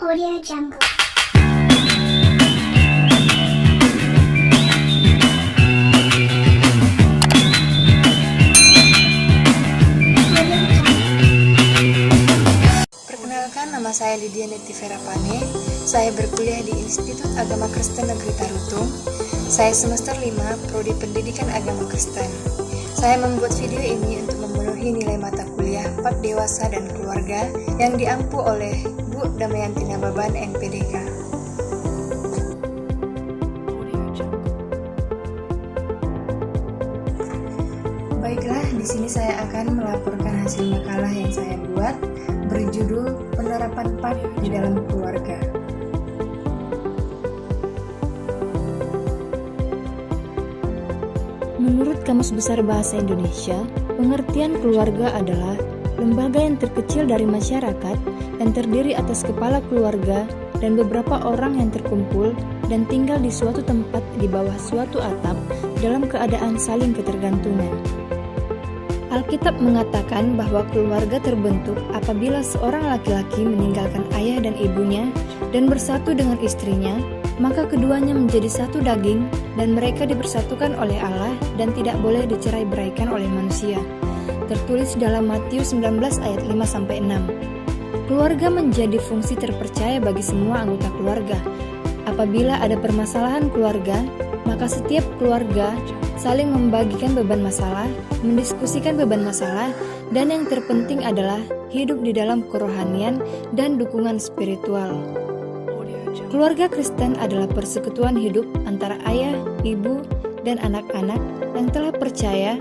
Audio Jungle. Perkenalkan, nama saya Lydia Netivera Pane. Saya berkuliah di Institut Agama Kristen Negeri Tarutung. Saya semester 5, Prodi Pendidikan Agama Kristen. Saya membuat video ini untuk memenuhi nilai mata kuliah Pak Dewasa dan Keluarga yang diampu oleh Bu Damayanti Nababan, NPDK. Baiklah, di sini saya akan melaporkan hasil makalah yang saya buat berjudul Penerapan PAK di dalam Keluarga. Menurut Kamus Besar Bahasa Indonesia, pengertian keluarga adalah lembaga yang terkecil dari masyarakat yang terdiri atas kepala keluarga dan beberapa orang yang terkumpul dan tinggal di suatu tempat di bawah suatu atap dalam keadaan saling ketergantungan. Alkitab mengatakan bahwa keluarga terbentuk apabila seorang laki-laki meninggalkan ayah dan ibunya dan bersatu dengan istrinya, maka keduanya menjadi satu daging dan mereka dipersatukan oleh Allah dan tidak boleh dicerai-beraikan oleh manusia. Tertulis dalam Matius 19 ayat 5-6. Keluarga menjadi fungsi terpercaya bagi semua anggota keluarga. Apabila ada permasalahan keluarga, maka setiap keluarga saling membagikan beban masalah, mendiskusikan beban masalah, dan yang terpenting adalah hidup di dalam kerohanian dan dukungan spiritual. Keluarga Kristen adalah persekutuan hidup antara ayah, ibu, dan anak-anak yang telah percaya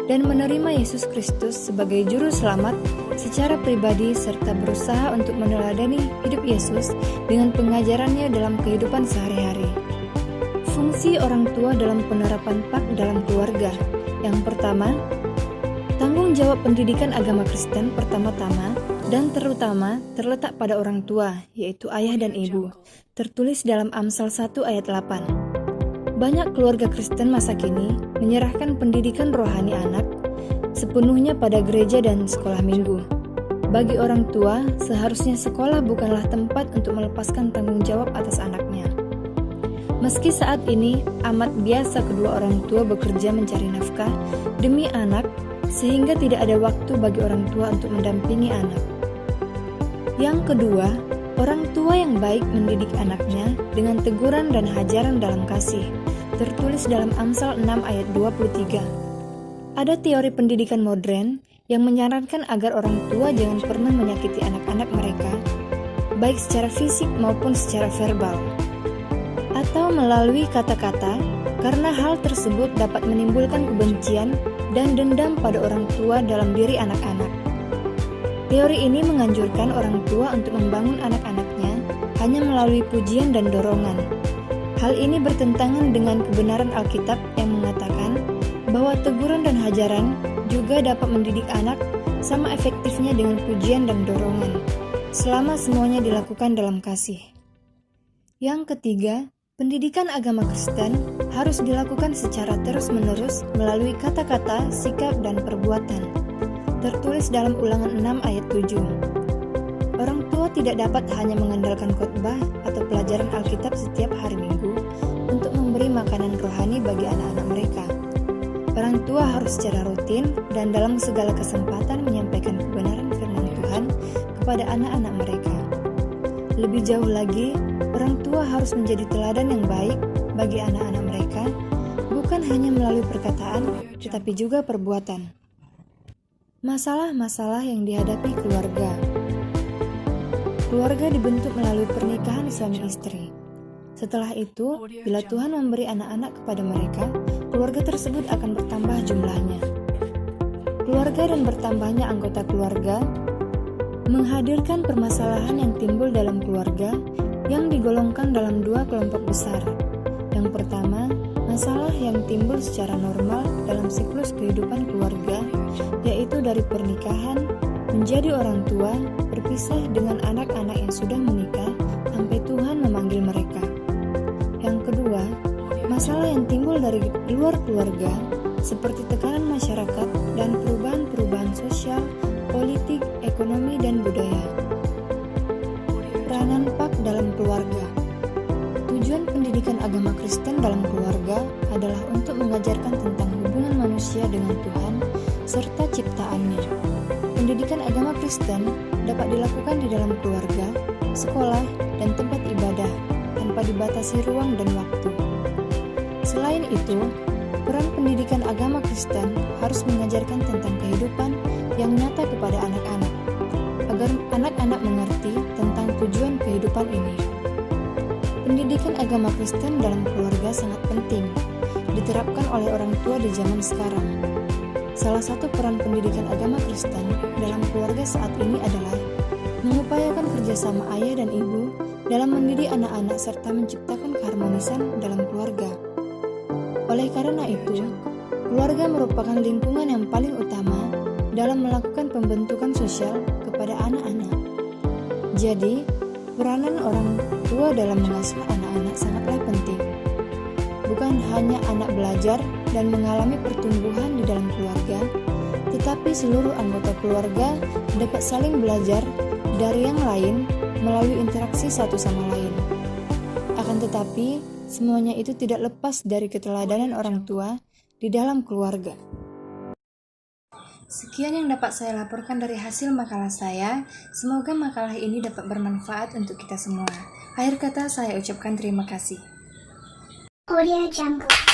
dan menerima Yesus Kristus sebagai juru selamat secara pribadi serta berusaha untuk meneladani hidup Yesus dengan pengajarannya dalam kehidupan sehari-hari. Fungsi orang tua dalam penerapan PAK dalam keluarga. Yang pertama, tanggung jawab pendidikan agama Kristen pertama-tama dan terutama terletak pada orang tua, yaitu ayah dan ibu. Tertulis dalam Amsal 1 ayat 8. Banyak keluarga Kristen masa kini menyerahkan pendidikan rohani anak sepenuhnya pada gereja dan sekolah minggu. Bagi orang tua, seharusnya sekolah bukanlah tempat untuk melepaskan tanggung jawab atas anaknya. Meski saat ini amat biasa kedua orang tua bekerja mencari nafkah demi anak, sehingga tidak ada waktu bagi orang tua untuk mendampingi anak. Yang kedua, orang tua yang baik mendidik anaknya dengan teguran dan hajaran dalam kasih. Tertulis dalam Amsal 6 ayat 23. Ada teori pendidikan modern yang menyarankan agar orang tua jangan pernah menyakiti anak-anak mereka, baik secara fisik maupun secara verbal, atau melalui kata-kata, karena hal tersebut dapat menimbulkan kebencian dan dendam pada orang tua dalam diri anak-anak. Teori ini menganjurkan orang tua untuk membangun anak-anaknya hanya melalui pujian dan dorongan. Hal ini bertentangan dengan kebenaran Alkitab yang mengatakan bahwa teguran dan hajaran juga dapat mendidik anak sama efektifnya dengan pujian dan dorongan, selama semuanya dilakukan dalam kasih. Yang ketiga, pendidikan agama Kristen harus dilakukan secara terus-menerus melalui kata-kata, sikap, dan perbuatan. Tertulis dalam Ulangan 6 ayat 7. Orang tua tidak dapat hanya mengandalkan khotbah atau pelajaran Alkitab setiap hari Minggu untuk memberi makanan rohani bagi anak-anak mereka. Orang tua harus secara rutin dan dalam segala kesempatan menyampaikan kebenaran firman Tuhan kepada anak-anak mereka. Lebih jauh lagi, orang tua harus menjadi teladan yang baik bagi anak-anak mereka, bukan hanya melalui perkataan, tetapi juga perbuatan. Masalah-masalah yang dihadapi keluarga. Keluarga dibentuk melalui pernikahan suami istri. Setelah itu, bila Tuhan memberi anak-anak kepada mereka, keluarga tersebut akan bertambah jumlahnya. Keluarga dan bertambahnya anggota keluarga menghadirkan permasalahan yang timbul dalam keluarga yang digolongkan dalam dua kelompok besar. Yang pertama, masalah yang timbul secara normal dalam siklus kehidupan keluarga, yaitu dari pernikahan, menjadi orang tua, berpisah dengan anak-anak yang sudah menikah, sampai Tuhan memanggil mereka. Yang kedua, masalah yang timbul dari luar keluarga, seperti tekanan masyarakat dan perubahan-perubahan sosial, politik, ekonomi, dan budaya. Peranan berdampak dalam keluarga. Tujuan pendidikan agama Kristen dalam keluarga adalah untuk mengajarkan tentang hubungan manusia dengan Tuhan serta ciptaannya. Pendidikan agama Kristen dapat dilakukan di dalam keluarga, sekolah, dan tempat ibadah tanpa dibatasi ruang dan waktu. Selain itu, peran pendidikan agama Kristen harus mengajarkan tentang kehidupan yang nyata kepada anak-anak, agar anak-anak mengerti tentang tujuan kehidupan ini. Pendidikan agama Kristen dalam keluarga sangat penting, diterapkan oleh orang tua di zaman sekarang. Salah satu peran pendidikan agama Kristen dalam keluarga saat ini adalah mengupayakan kerjasama ayah dan ibu dalam mendidik anak-anak serta menciptakan keharmonisan dalam keluarga. Oleh karena itu, keluarga merupakan lingkungan yang paling utama dalam melakukan pembentukan sosial kepada anak-anak. Jadi, peranan orang tua dalam mengasuh anak-anak sangatlah penting. Bukan hanya anak belajar dan mengalami pertumbuhan di dalam keluarga, tetapi seluruh anggota keluarga dapat saling belajar dari yang lain melalui interaksi satu sama lain. Akan tetapi, semuanya itu tidak lepas dari keteladanan orang tua di dalam keluarga. Sekian yang dapat saya laporkan dari hasil makalah saya. Semoga makalah ini dapat bermanfaat untuk kita semua. Akhir kata saya ucapkan terima kasih. Audio Jungle.